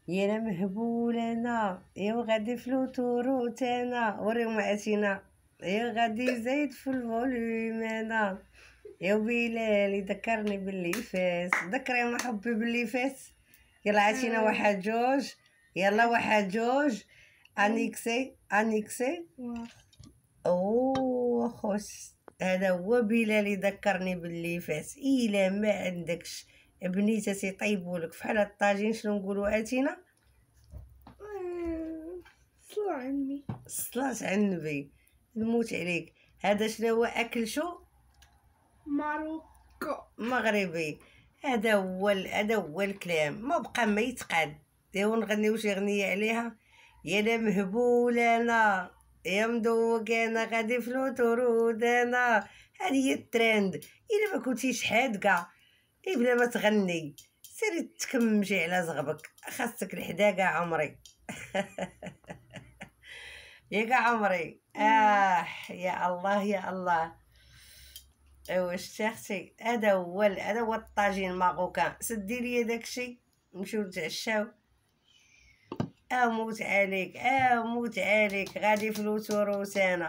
يا مهبول انا يا غادي فلوتوروت انا وريهم عاتينا يا غادي زايد في الفوليوم انا يا بلال يذكرني باللي فاس ذكري ما حبي باللي فاس. يلا عاتينا واحد جوج يلا واحد جوج انيكسي انيكسي اوه خوش. هذا هو بلال يذكرني باللي فاس. الا ما عندكش بنيتاتي طيبولك فحال الطاجين شنو نقولوا اتينا صلاة على النبي. صلاة على النبي نموت عليك. هذا شنو هو اكل شو ماروكو مغربي. هذا هو الكلام ما بقى ما يتقاد. ديو نغنيو شي اغنيه عليها يا لا مهبول انا يا مدوق انا غادي فلوتورود انا. هذه هي الترند. الا ما كنتيش حادقه بلا ما تغني سيري تكمجي على زغبك خاصك الحدا كاع عمري. يا كاع عمري يا الله يا الله. ايوا شتي اختي هذا هو الطاجين ماغوكان. سدي لي داكشي نمشيو نتعشاو. اموت عليك اموت عليك غادي فلوس وروسانا.